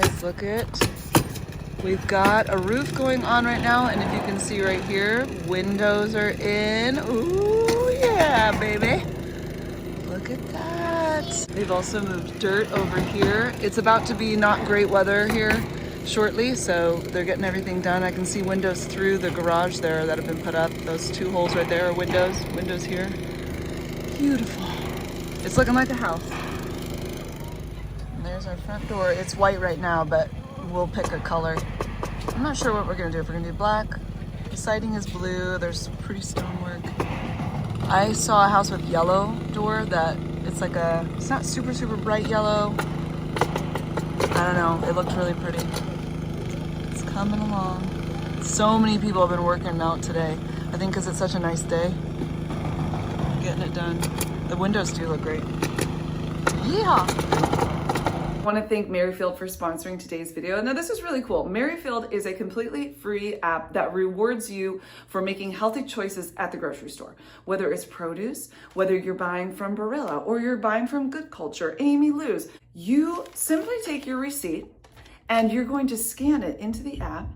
guys, look it. We've got a roof going on right now, and if you can see right here, windows are in. Ooh, yeah, baby. Look at that. They've also moved dirt over here. It's about to be not great weather here shortly, so they're getting everything done. I can see windows through the garage there that have been put up. Those 2 holes right there are windows. Windows here. Beautiful. It's looking like a house. And there's our front door. It's white right now, but we'll pick a color. I'm not sure what we're gonna do. If we're gonna do black, the siding is blue. There's pretty stonework. I saw a house with yellow door that it's not super, super bright yellow. I don't know, it looked really pretty. It's coming along. So many people have been working out today. I think because it's such a nice day. Getting it done. The windows do look great. Yeah. I want to thank Merrifield for sponsoring today's video. Now this is really cool. Merrifield is a completely free app that rewards you for making healthy choices at the grocery store. Whether it's produce, whether you're buying from Barilla or you're buying from Good Culture, Amy Lou's, you simply take your receipt and you're going to scan it into the app,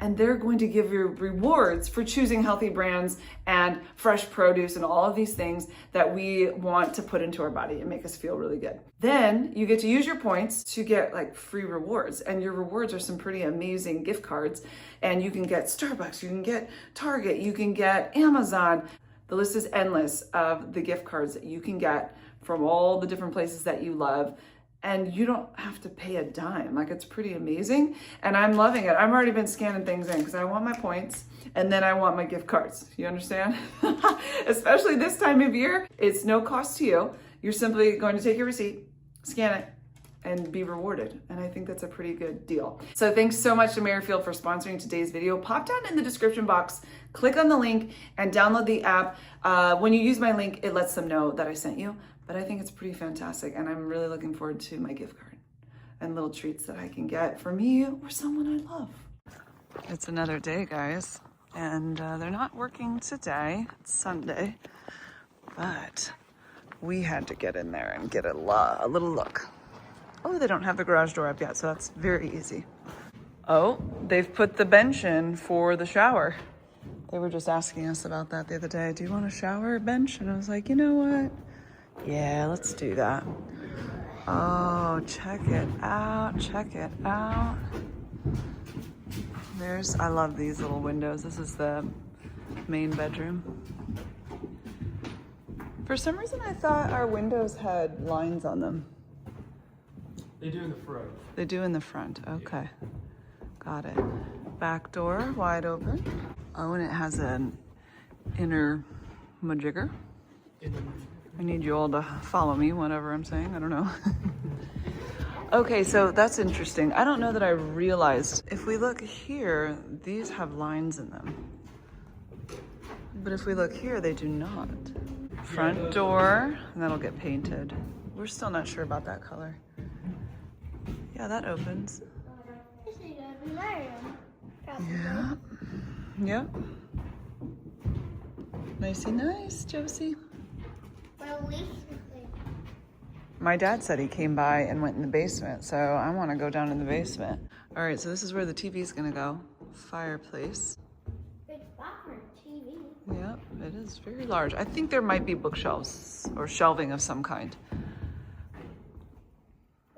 and they're going to give you rewards for choosing healthy brands and fresh produce and all of these things that we want to put into our body and make us feel really good. Then you get to use your points to get like free rewards, and your rewards are some pretty amazing gift cards. And you can get Starbucks, you can get Target, you can get Amazon. The list is endless of the gift cards that you can get from all the different places that you love. And you don't have to pay a dime. Like, it's pretty amazing. And I'm loving it. I've already been scanning things in because I want my points and then I want my gift cards. You understand? Especially this time of year, it's no cost to you. You're simply going to take your receipt, scan it, and be rewarded. And I think that's a pretty good deal. So thanks so much to Merrifield for sponsoring today's video. Pop down in the description box, click on the link, and download the app. When you use my link, it lets them know that I sent you. But I think it's pretty fantastic, and I'm really looking forward to my gift card and little treats that I can get for me or someone I love. It's another day, guys, and they're not working today. It's Sunday, but we had to get in there and get a little look. Oh, they don't have the garage door up yet, so that's very easy. Oh, they've put the bench in for the shower. They were just asking us about that the other day. Do you want a shower bench? And I was like, you know what? Yeah, let's do that. Oh, check it out, check it out. I love these little windows. This is the main bedroom. For some reason, I thought our windows had lines on them. They do in the front. They do in the front, okay. Got it. Back door, wide open. Oh, and it has an inner majigger. I need you all to follow me, whatever I'm saying, I don't know. Okay, so that's interesting. I don't know that I realized, if we look here, these have lines in them. But if we look here, they do not. Front door, and that'll get painted. We're still not sure about that color. Yeah, that opens. Yeah. Yep. Nicey nice, Josie. My dad said he came by and went in the basement, so I want to go down in the basement. All right, so this is where the TV's gonna go. Fireplace. Big spot for a TV. Yep, it is very large. I think there might be bookshelves or shelving of some kind.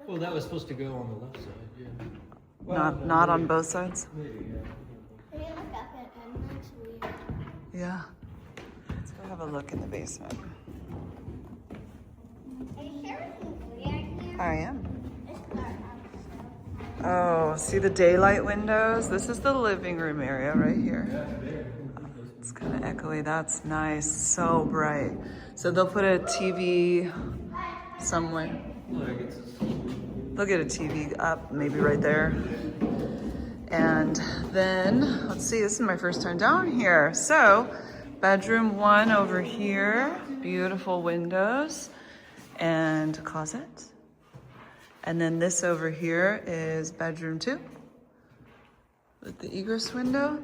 Well, that was supposed to go on the left side, yeah. Well, Not on both sides? Maybe, yeah. Maybe look up it and that's weird. Yeah. Let's go have a look in the basement. Are you sure it's weird? I am. It's dark outside. Oh, see the daylight windows? This is the living room area right here. Oh, it's kind of echoey. That's nice. So bright. So they'll put a TV somewhere. They'll get a TV up, maybe right there. And then, let's see, this is my first time down here. So, bedroom 1 over here, beautiful windows and closet. And then this over here is bedroom 2 with the egress window.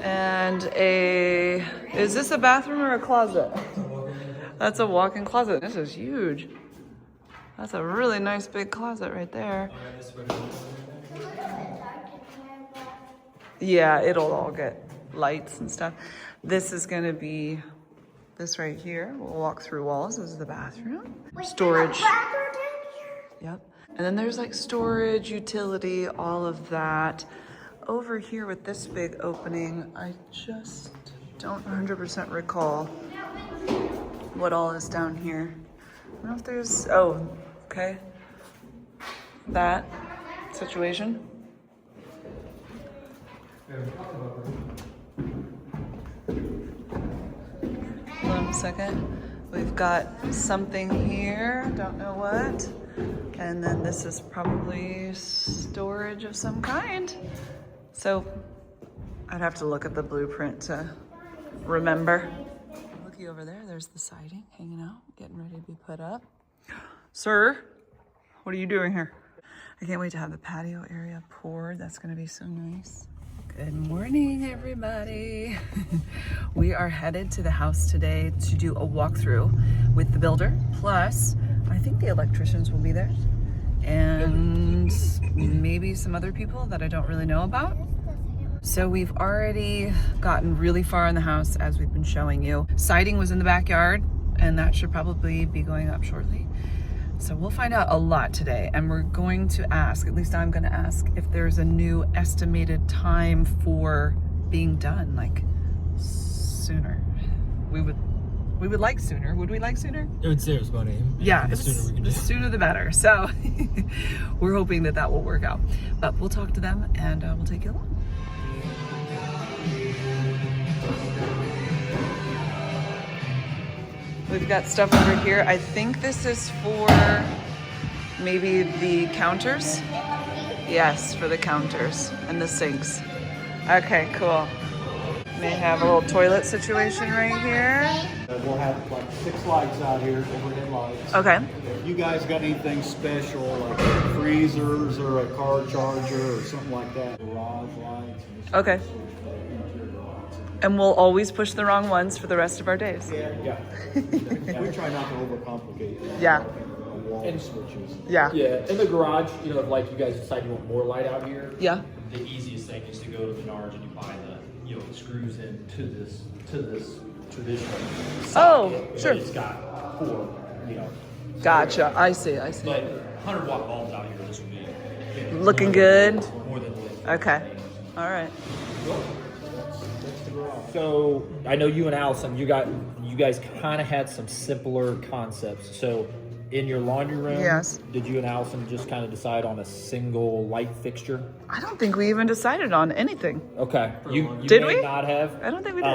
And is this a bathroom or a closet? That's a walk-in closet. This is huge. That's a really nice big closet right there. Yeah, it'll all get lights and stuff. This is gonna be this right here. We'll walk through walls. This is the bathroom. Storage. Yep. And then there's like storage, utility, all of that. Over here with this big opening, I just don't 100% recall what all is down here. I don't know if there's, oh, okay. That situation. 1 second. We've got something here, don't know what. And then this is probably storage of some kind. So I'd have to look at the blueprint to remember. Looky over there, there's the siding hanging out, getting ready to be put up. Sir, what are you doing here? I can't wait to have the patio area poured. That's gonna be so nice. Good morning, everybody. We are headed to the house today to do a walkthrough with the builder. Plus, I think the electricians will be there. And maybe some other people that I don't really know about. So we've already gotten really far in the house, as we've been showing you. Siding was in the backyard, and that should probably be going up shortly. So we'll find out a lot today, and we're going to ask, at least I'm going to ask, if there's a new estimated time for being done, like sooner. We would like sooner. Would we like sooner? It would save money. Yeah, the sooner we can do it. The sooner the better. So we're hoping that that will work out. But we'll talk to them, and we'll take you along. We've got stuff over here. I think this is for maybe the counters. Yes, for the counters and the sinks. Okay, cool. May have a little toilet situation right here. We'll have like 6 lights out here, overhead lights. Okay. If you guys got anything special, like freezers or a car charger or something like that, garage lights. Okay. And we'll always push the wrong ones for the rest of our days. Yeah. We try not to overcomplicate that. Yeah. Wall And- switches. Yeah. Yeah, in the garage, you know, if like you guys decide you want more light out here, Yeah. The easiest thing is to go to Menards and you buy the, you know, the screws into this traditional Oh, socket, sure. But it's got 4, you know. Gotcha. I see. But 100-watt bulbs out here, this would be Looking good. more than lit. Okay. All right. So I know you and Allison, you guys kind of had some simpler concepts. So in your laundry room, Yes. did you and Allison just kind of decide on a single light fixture? I don't think we even decided on anything. Okay, you Did may we? not have. I don't think we did.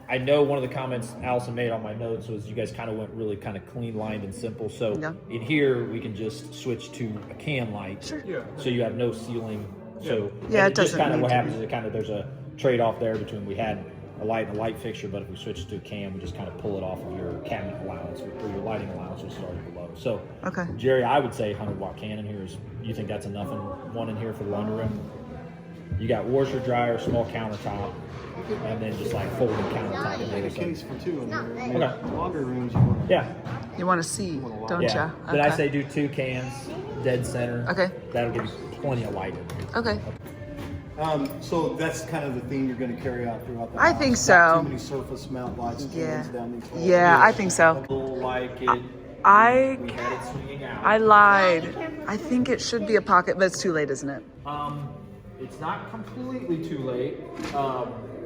I know one of the comments Allison made on my notes was you guys kind of went really kind of clean lined and simple. So Yeah. in here we can just switch to a can light. Sure. Yeah. So you have no ceiling. So Yeah, and it just doesn't kind of need what to happens be. is it kind of there's a trade off there between we had a light and a light fixture, but if we switch to a can, we just kind of pull it off of your cabinet allowance or your lighting allowance, which started below. So, Okay. Jerry, I would say 100-watt can in here is. You think that's enough in one in here for the laundry room? You got washer, dryer, small countertop, and then just like folding countertop. Make a case for 2 in there. I mean, Okay. laundry rooms, you want to. Yeah, You want to see, don't yeah. ya? But I say do 2 cans, dead center. Okay. That'll give you plenty of light in there. Okay. So that's kind of the theme you're going to carry out throughout the I house. think Not so. Too many surface mount lights, Yeah. cans down these halls. Yeah, I think so. Like it. I We had it swinging out. I lied. I think it should be a pocket, but it's too late, isn't it? It's not completely too late.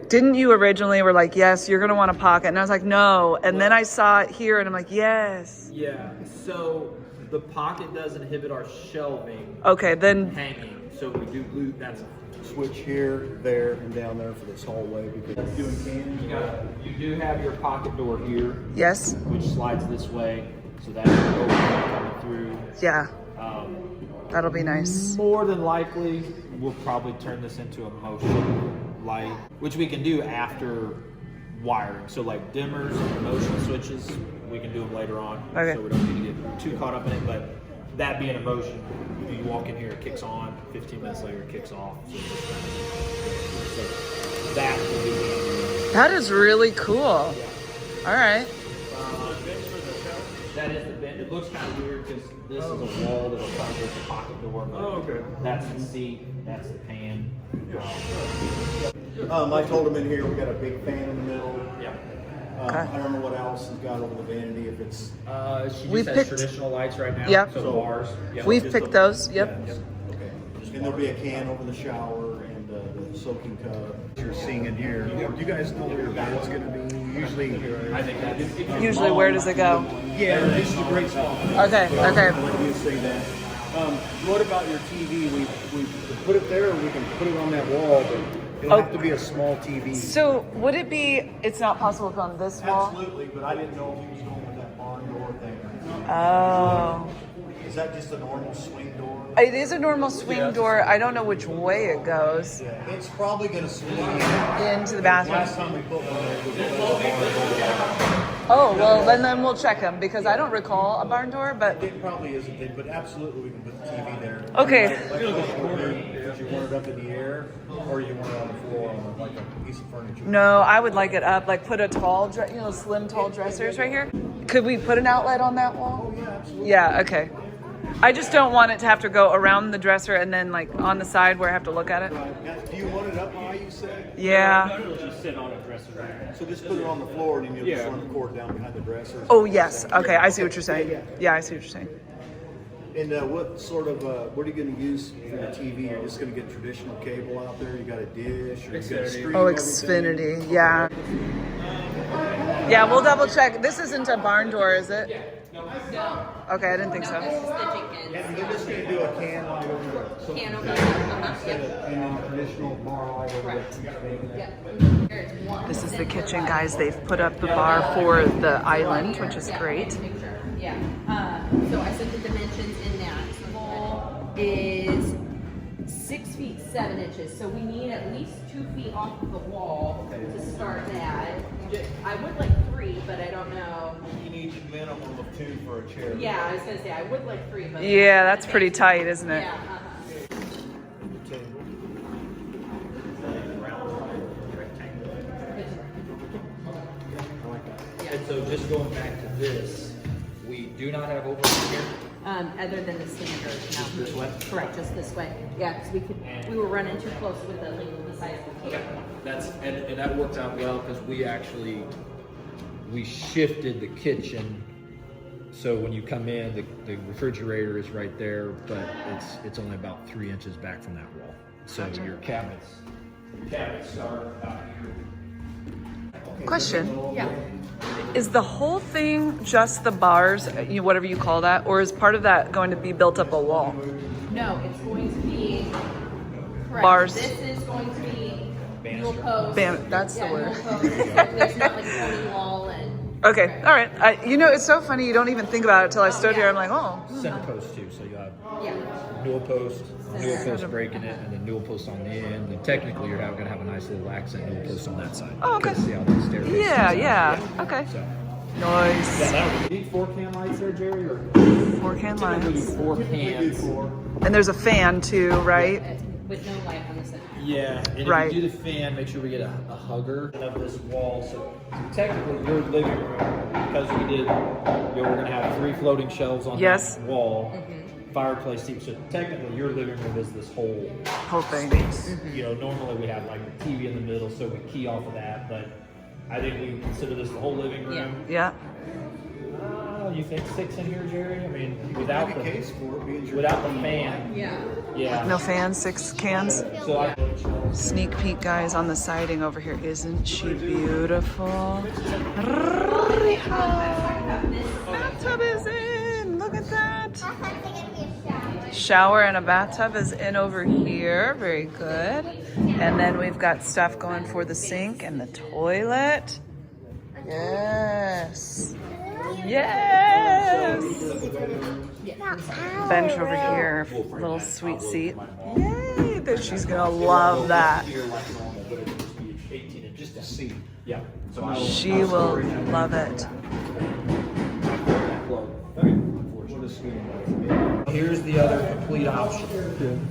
Didn't you originally were like, yes, you're gonna want a pocket, and I was like, no, and then I saw it here, and I'm like, yes. Yeah, so the pocket does inhibit our shelving Okay, then hanging, so we do glue, that's, Switch here, there, and down there for this hallway because doing cans. you do have your pocket door here, yes, which slides this way, so that's open coming through. yeah, that'll be nice. More than likely, we'll probably turn this into a motion light, which we can do after wiring. So like dimmers and motion switches, we can do them later on. Okay. So we don't need to get too caught up in it, but that being a motion, you walk in here, it kicks on, 15 minutes later it kicks off. So that will be That is really cool. All right. that is the bend of it looks kind of weird because this is a wall that'll cover the pocket door. But okay. That's the seat. That's the pan. I told him in here we got a big fan in the middle. Yeah. Okay. I don't know what else has got over the vanity. If it's She We just has picked- traditional lights right now. Yep. So bars. Yep. We've picked those. Yep. okay, and there'll be a can over the shower and the soaking tub. You're seeing in here. Do you guys know where your bat's going to be? Usually, I think that's Usually, where does it go? yeah, this is a great spot. Okay. Okay. I'll let you say that. What about your TV? We put it there, or we can put it on that wall, but it'll have to be a small TV. So would it be? It's not possible to put on this wall. Absolutely, but I didn't know if he was going with that barn door thing. Oh. Is that just a normal swing door? It is a normal swing door. I don't know which way it goes Yeah, it's probably going to swing in. into the bathroom. Last time we put one there, it was a barn door. Oh, well, then we'll check them because I don't recall a barn door, but It probably isn't, but absolutely we can put the TV there. Okay. Like you want it up in the air, or you want it on the floor on like a piece of furniture. no, I would like it up, like put a tall, slim, tall dressers right here. Could we put an outlet on that wall? Yeah, absolutely. Yeah, okay. I just don't want it to have to go around the dresser and then like on the side where I have to look at it. Now, do you want it up high, you said? Yeah. It'll just sit on a dresser. So just put it on the floor and then you'll just run the cord down behind the dresser. Oh, yes. Okay, I see what you're saying. Yeah, I see what you're saying. And what sort of, what are you going to use for the TV? You're just going to get traditional cable out there? You got a dish? Or you got a stream Oh, everything? Xfinity. Yeah. Yeah, we'll double check. This isn't a barn door, is it? No. Okay, I didn't think No, so. this is the Jenkins. And they're just going to do a can light over there. So Can over there. Yep. and then traditional bar light over Correct. there. Yep. There's one This is the center kitchen, light. guys. They've put up the bar for the island, which is great. Yeah. So I sent the dimensions in that. The wall is 6 feet 7 inches. So we need at least 2 feet off of the wall to start that. I would like 3, but I don't know. You need a minimum of 2 for a chair. Yeah, I was gonna say I would like 3, but Yeah, that's pretty tight, isn't it? Yeah. And so just going back to this, we do not have overhead here. Other than the standard, no. Just this way? Correct, just this way. Yeah, because we were running too close with the length of the size of the cable. And that worked out well because we shifted the kitchen. So when you come in, the refrigerator is right there, but it's only about 3 inches back from that wall. So your cabinets start about here. Question. Yeah. Is the whole thing just the bars, whatever you call that, or is part of that going to be built up a wall? No, it's going to be correct. Bars. This is going to be dual post. That's the word. Dual post. There's not like a floating wall and. Okay, all right. It's so funny. You don't even think about it till I stood here. I'm like, oh. Center post too, so you have Yeah. newel post breaking it, and then newel post on the end. And technically, you're going to have a nice little accent newel post on that side. Oh, okay. See how the staircase Yeah, is? yeah. Okay. So, Nice. Need 4 can lights there, Jerry? Or 4 can typically do lights. 4 cans. And there's a fan too, right? With no light on the center. Yeah, and Right. if you do the fan, make sure we get a hugger of this wall. So technically, your living room, because we did, we're going to have 3 floating shelves on Yes. that wall, fireplace seat. So technically, your living room is this whole Whole thing. space. Normally we have like the TV in the middle, so we key off of that. But I think we consider this the whole living room. Yeah. You think 6 in here, Jerry? I mean, without Make a the case for it, being your without the fan. Yeah. Yeah. No fan, 6 cans. So I. Sneak peek, guys, on the siding over here. Isn't she beautiful? Bathtub is in. Look at that. That's like going to be a shower. Shower and a bathtub is in over here. Very good. And then we've got stuff going for the sink and the toilet. Yes. Yes. Bench over here, little sweet seat. Yay! That she's gonna love that. Here like normal, but it'll just be 18 inches just to see. Yeah. So I will. She will love it. here's the other complete option.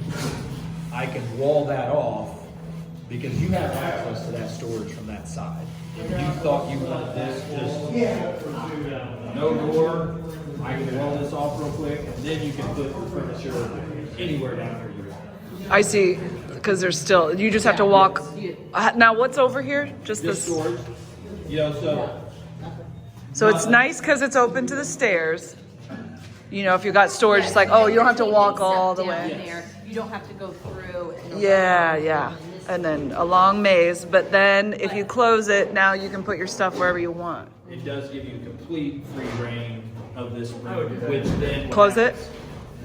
I can wall that off because you have access to that storage from that side. If you thought you wanted this, just no door, I can wall this off real quick, and then you can put your furniture anywhere down here you want. I see, because there's still, you just have to walk. Now what's over here? Just This this. storage, you know, So it's nice because it's open to the stairs. You know, if you got storage, it's like, oh, you don't have to walk all the Down way. there. You don't have to go through. And Yeah, around yeah. and this- And then a long maze, but then if you close it, now you can put your stuff wherever you want. it does give you complete free reign of this room, which then what Close it. happens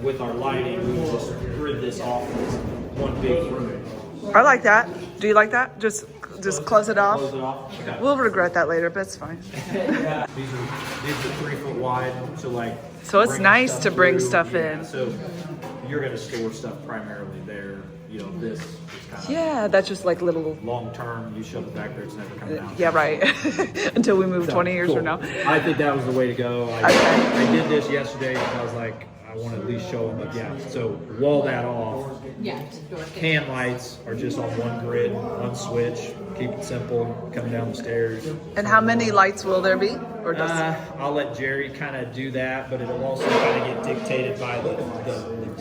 with our lighting, we just grid this off as one big room. I like that. Do you like that? Just close it off. Close it off. Okay. We'll regret that later, but it's fine. These are 3 foot wide, so like. So it's bringing nice stuff to bring through, stuff yeah, in. So you're gonna store stuff primarily there. You know, this is kind of Yeah, that's just like little. long term. You shove it back there, it's never coming out. Yeah, right. Until we move So, 20 years cool. from now. I think that was the way to go. Okay. I did this yesterday because I was like, I want to at least show them. But yeah, so wall that off. Yeah. just door thing. Can lights are just on one grid, one switch. Keep it simple. Come down the stairs. And how many lights will there be? Or just I'll let Jerry kind of do that, but it'll also kind of get dictated by the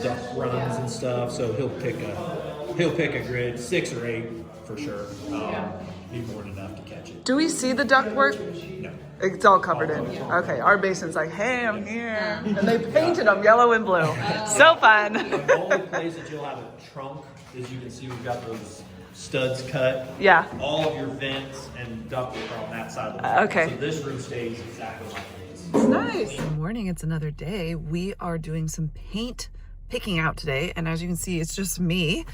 duck runs and stuff. So he'll pick a grid, 6 or 8 for sure. Be more than enough to catch it. do we see the ductwork? No. It's all covered in. Okay, our basin's like, hey, I'm here. And they painted them yellow and blue. So fun. The only place that you'll have a trunk is you can see we've got those studs cut. Yeah. All of your vents and ductwork are on that side of the room. Okay. So this room stays exactly like it is. It's nice. Good morning. It's another day. We are doing some paint picking out today. And as you can see, it's just me.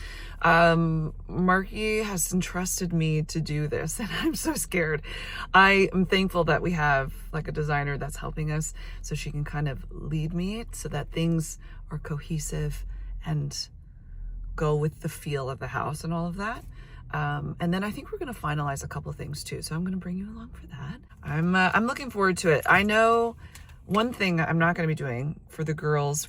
Marky has entrusted me to do this and I'm so scared. I am thankful that we have like a designer that's helping us so she can kind of lead me so that things are cohesive and go with the feel of the house and all of that. And then I think we're going to finalize a couple of things too. So I'm going to bring you along for that. I'm looking forward to it. I know one thing I'm not going to be doing for the girls.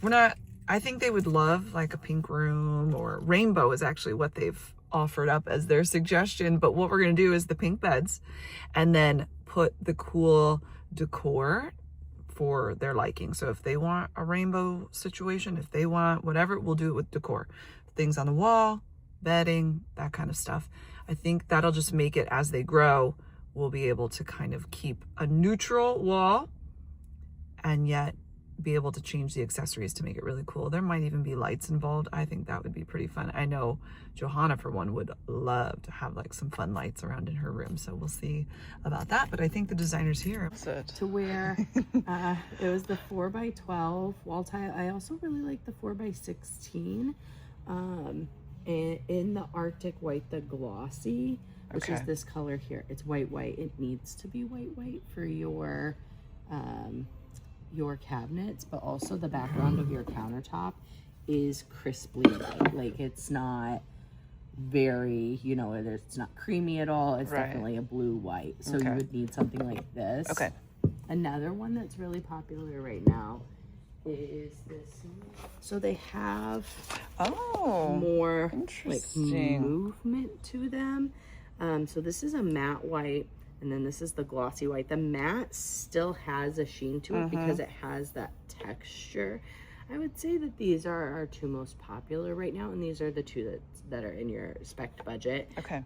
I think they would love like a pink room, or rainbow is actually what they've offered up as their suggestion. But what we're going to do is the pink beds and then put the cool decor for their liking. So if they want a rainbow situation, if they want whatever, we'll do it with decor. Things on the wall, bedding, that kind of stuff. I think that'll just make it, as they grow, we'll be able to kind of keep a neutral wall and yet be able to change the accessories to make it really cool. There might even be lights involved. I think that would be pretty fun. I know Johanna, for one, would love to have like some fun lights around in her room. So we'll see about that. But I think the designer's here. To where it was the 4x12 wall tile. I also really like the 4x16 and in the Arctic white, the glossy, which is Okay. this color here. It's white. It needs to be white for your cabinets, but also the background of your countertop is crisply white. Like it's not very, it's not creamy at all. It's Right. definitely a blue white. So Okay. you would need something like this. Okay. Another one that's really popular right now is this. So they have Oh, more like interesting. movement to them. So this is a matte white, and then this is the glossy white. The matte still has a sheen to it because it has that texture. I would say that these are our 2 most popular right now, and these are the 2 that are in your spec budget. Okay.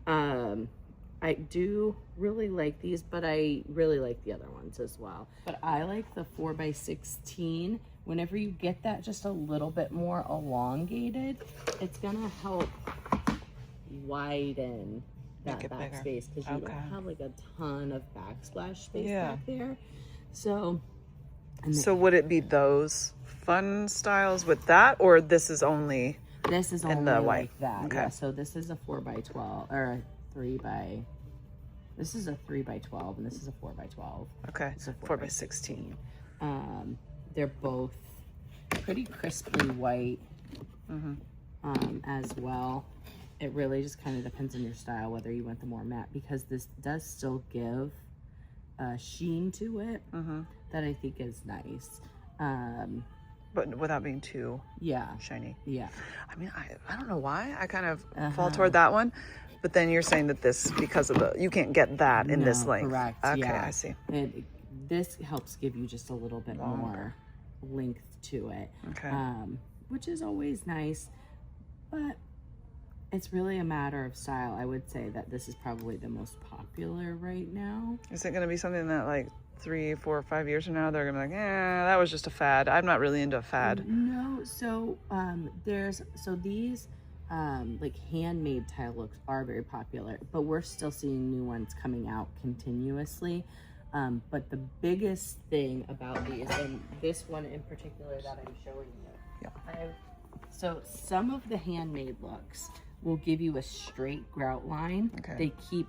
I do really like these, but I really like the other ones as well. But I like the 4x16. Whenever you get that just a little bit more elongated, it's gonna help widen that Make it bigger. backspace because you Okay. don't have like a ton of backsplash space Yeah. back there. So, and So would it be those fun styles with that, or this is only? this is and only the white. like that. Okay. Yeah. So this is a 4x12 or a 3x. This is a 3x12 and this is a 4x12. Okay, It's a 4x16. They're both pretty crisply white as well. It really just kind of depends on your style, whether you want the more matte, because this does still give a sheen to it that I think is nice. but without being too Yeah. shiny. Yeah. I mean, I don't know why I kind of fall Uh-huh. toward that one, but then you're saying that this, because of you can't get that in this No, length. Correct. Okay, yeah. I see. This helps give you just a little bit more length to it. Okay. Which is always nice, but it's really a matter of style. I would say that this is probably the most popular right now. Is it going to be something that like 3, 4, 5 years from now they're going to be like, that was just a fad. I'm not really into a fad. No, so these like handmade tile looks are very popular, but we're still seeing new ones coming out continuously. But the biggest thing about these, and this one in particular that I'm showing you, so some of the handmade looks will give you a straight grout line. Okay. They keep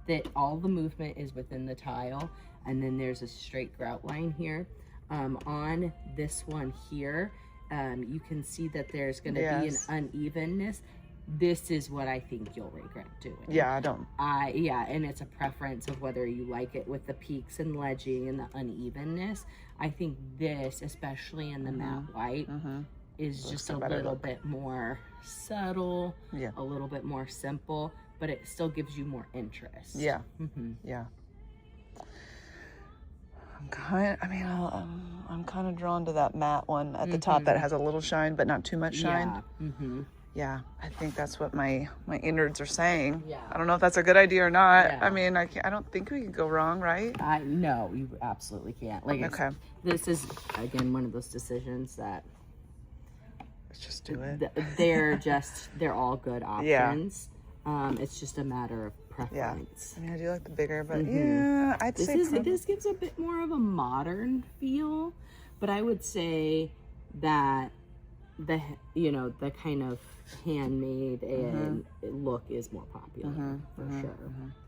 that all the movement is within the tile, and then there's a straight grout line here. On this one here, you can see that there's going to be an unevenness. This is what I think you'll regret doing. Yeah, I don't. Yeah, and it's a preference of whether you like it with the peaks and ledging and the unevenness. I think this, especially in the matte white, is just a little bit more subtle, a little bit more simple, but it still gives you more interest. Yeah. Yeah. I'm kind of drawn to that matte one at the top that has a little shine, but not too much shine. Yeah, I think that's what my innards are saying. Yeah. I don't know if that's a good idea or not. Yeah. I mean, I don't think we can go wrong, right? No, you absolutely can't. Like, this is again one of those decisions that Let's just do it. they're all good options. It's just a matter of preference. I mean, I do like the bigger, but yeah, I'd say This gives a bit more of a modern feel, but I would say that the kind of handmade and look is more popular for sure.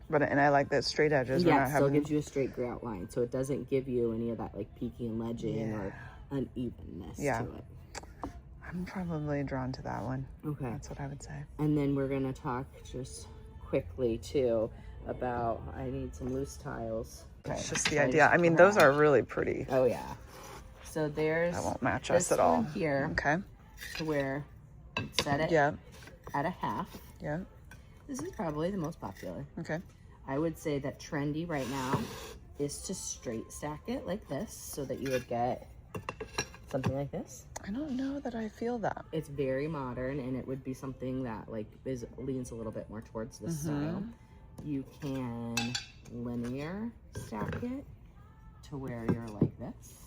But and I like that straight edges. Yeah, it still gives you a straight grout line, so it doesn't give you any of that like peaking and ledging or unevenness to it. I'm probably drawn to that one. Okay, That's what I would say. and then we're gonna talk just quickly too about I need some loose tiles. It's just the idea. I mean, those are really pretty. Oh yeah. So there's That won't match this us at all. one here Okay. to where you set it Yeah. at a half. Yeah. This is probably the most popular. Okay. I would say that trendy right now is to straight stack it like this so that you would get something like this. I don't know that I feel that. It's very modern and it would be something that like leans a little bit more towards this style. You can linear stack it to where you're like this.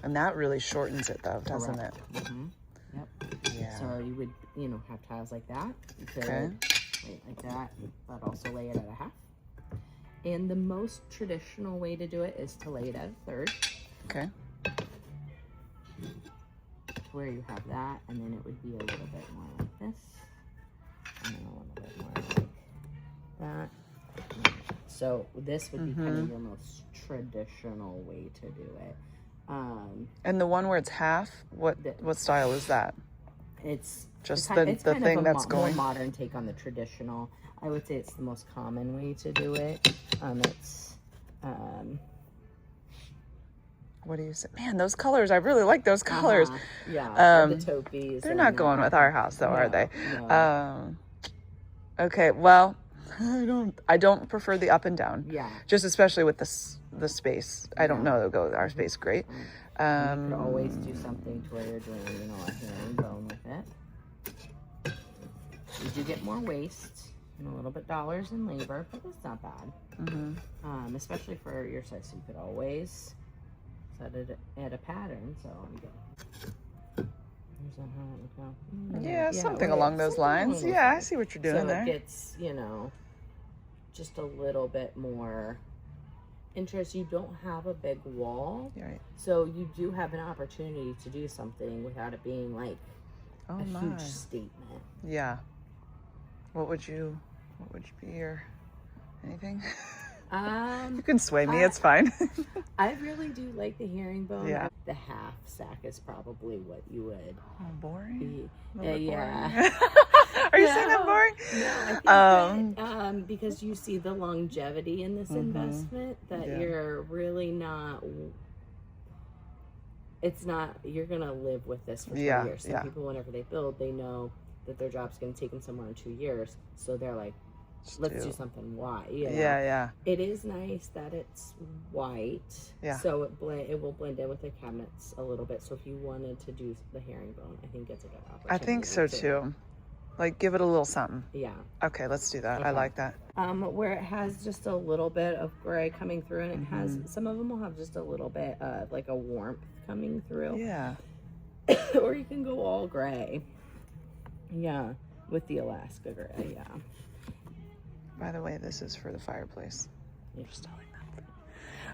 And that really shortens it though, doesn't it? Yep. Yeah. So you would, have tiles like that. You could Okay. lay it like that, but also lay it at a half. And the most traditional way to do it is to lay it at a third, Okay. where you have that, and then it would be a little bit more like this, and then a little bit more like that. So this would be kind of your most traditional way to do it. And the one where it's half, what style is that? It's Just it's the kind thing of a that's more going. modern take on the traditional. I would say it's the most common way to do it. What do you say? Man, those colors, I really like those colors. Yeah, the taupees. They're not going with our house though, are they? No. Okay, well, I don't prefer the up and down. Yeah. Just especially with the space. I don't know, it'll go with our space great. You could always do something to where you're doing, a herringbone with it. You do get more waste and a little bit dollars in labor, but that's not bad. Especially for your size, so you could always set it at a pattern. So I'm good. Is that how it would go? Yeah, something along those lines. Yeah, I see what you're doing so there. it gets, just a little bit more interest. You don't have a big wall, Right. so you do have an opportunity to do something without it being like Oh a my. huge statement. Yeah. What would you be your anything? You can sway me, it's fine. I really do like the herringbone. Yeah. The half sack is probably what you would. Oh, boring. Be. A little bit Yeah. boring. Are you saying that boring? No, I think that, because you see the longevity in this investment, that you're really not it's not, you're gonna live with this for 20 Yeah, years. Some yeah. people, whenever they build, they know that their job's gonna take them somewhere in 2 years. So they're like, let's do something white. You know? Yeah. It is nice that it's white. Yeah. So it will blend in with the cabinets a little bit. So if you wanted to do the herringbone, I think it's a good opportunity. I think so too. Like, give it a little something. Yeah. Okay, let's do that. I Okay. like that. Where it has just a little bit of gray coming through, and it has, some of them will have just a little bit of like a warmth coming through. Yeah. Or you can go all gray. Yeah, with the Alaska gray, yeah. By the way, this is for the fireplace. Yeah. Just telling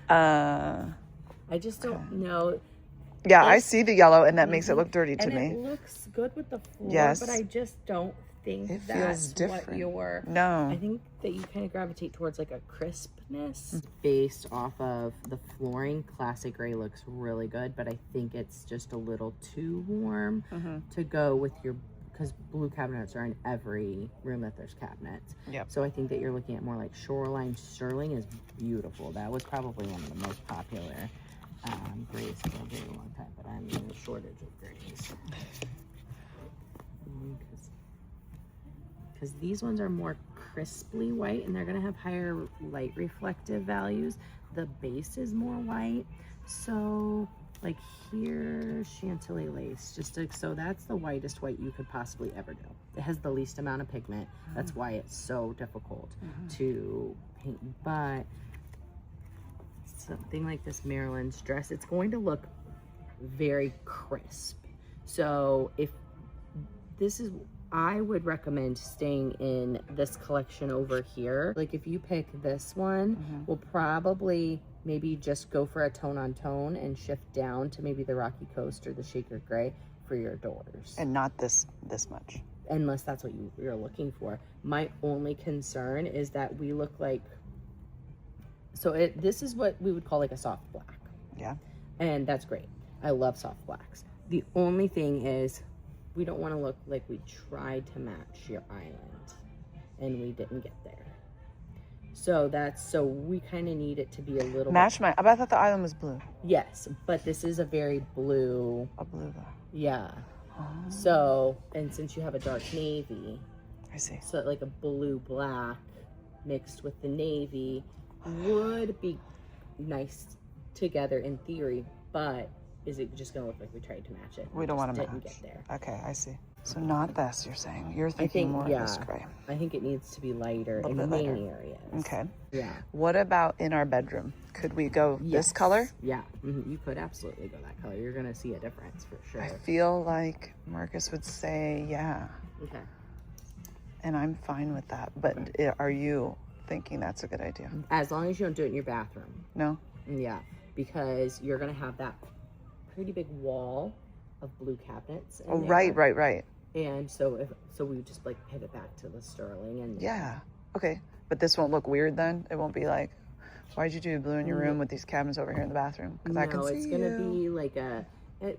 that. I just don't know. Yeah, I It's- see the yellow, and that makes it look dirty to And me. it looks good with the floor, Yes. but I just don't think It feels that's different. what you're... No. I think that you kind of gravitate towards like a crispness. Based off of the flooring, classic gray looks really good, but I think it's just a little too warm to go with your, because blue cabinets are in every room that there's cabinets. Yep. So I think that you're looking at more like Shoreline Sterling is beautiful. That was probably one of the most popular. Grays for a very long time, but I'm in a shortage of grays. Because these ones are more crisply white and they're going to have higher light reflective values. The base is more white. So like here, Chantilly lace, so that's the whitest white you could possibly ever do. It has the least amount of pigment. That's why it's so difficult to paint. But something like this Maryland's dress, it's going to look very crisp. So if this is, I would recommend staying in this collection over here. Like if you pick this one, we'll probably maybe just go for a tone on tone and shift down to maybe the Rocky Coast or the Shaker Gray for your doors. And not this much. Unless that's what you're looking for. My only concern is that we look like, so this is what we would call like a soft black. Yeah. And that's great. I love soft blacks. The only thing is we don't want to look like we tried to match your island and we didn't get there. So we kind of need it to be a little Match my, I thought the island was blue. Yes, but this is a very blue. A blue. Yeah. Oh, So, and since you have a dark navy, I see. so like a blue black mixed with the navy would be nice together in theory, but is it just gonna look like we tried to match it? We don't want to Didn't match. get there. Okay, I see. So not this, you're saying. You're thinking think, more yeah. of this gray. I think it needs to be lighter A in little the bit main lighter. areas. Okay. Yeah. What about in our bedroom? Could we go this Yes. color? Yeah. You could absolutely go that color. You're gonna see a difference for sure. I feel like Marcus would say, yeah. Okay. And I'm fine with that. But are you thinking that's a good idea? As long as you don't do it in your bathroom. No? Yeah. Because you're gonna have that pretty big wall of blue cabinets. In Oh, there. right. And so we would just like pivot back to the sterling and Yeah. Okay. But this won't look weird then? It won't be like, why'd you do blue in your room with these cabinets over here in the bathroom? Because I can no, see it's gonna you. be like you like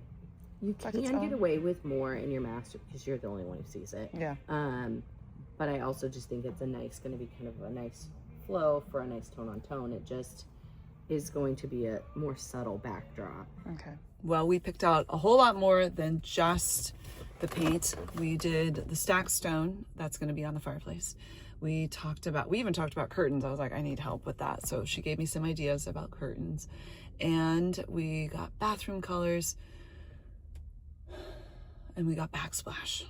can its get own. away with more in your master because you're the only one who sees it. Yeah. But I also just think it's gonna be kind of a nice flow for a nice tone on tone. It just is going to be a more subtle backdrop. Okay. Well, we picked out a whole lot more than just the paint. We did the stacked stone that's going to be on the fireplace. We even talked about curtains. I was like, I need help with that. So she gave me some ideas about curtains. And we got bathroom colors. And we got backsplash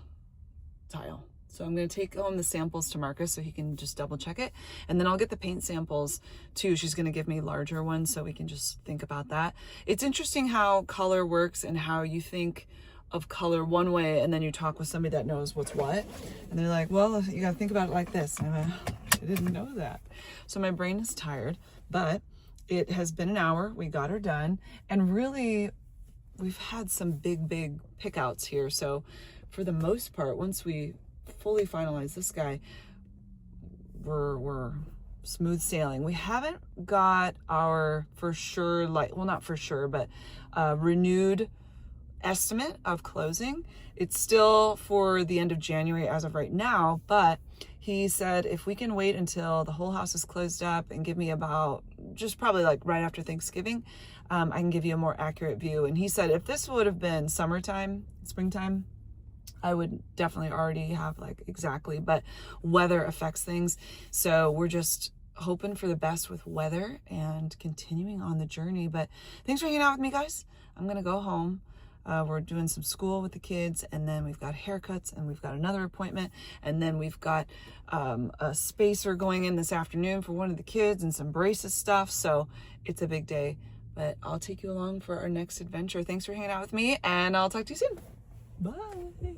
tile. So I'm going to take home the samples to Marcus so he can just double check it. And then I'll get the paint samples too. She's going to give me larger ones so we can just think about that. It's interesting how color works and how you think of color one way and then you talk with somebody that knows what's what. And they're like, well, you got to think about it like this. And I'm like, I didn't know that. So my brain is tired, but it has been an hour. We got her done. And really, we've had some big pick outs here. So for the most part, once we fully finalize this guy, we're smooth sailing. We haven't got our for sure, like, well, not for sure, but renewed estimate of closing. It's still for the end of January as of right now, but he said if we can wait until the whole house is closed up and give me about just probably like right after Thanksgiving, I can give you a more accurate view. And he said if this would have been summertime, springtime, I would definitely already have like exactly, but weather affects things. So we're just hoping for the best with weather and continuing on the journey. But thanks for hanging out with me, guys. I'm gonna go home. We're doing some school with the kids, and then we've got haircuts, and we've got another appointment, and then we've got a spacer going in this afternoon for one of the kids and some braces stuff. So it's a big day, but I'll take you along for our next adventure. Thanks for hanging out with me, and I'll talk to you soon. Bye.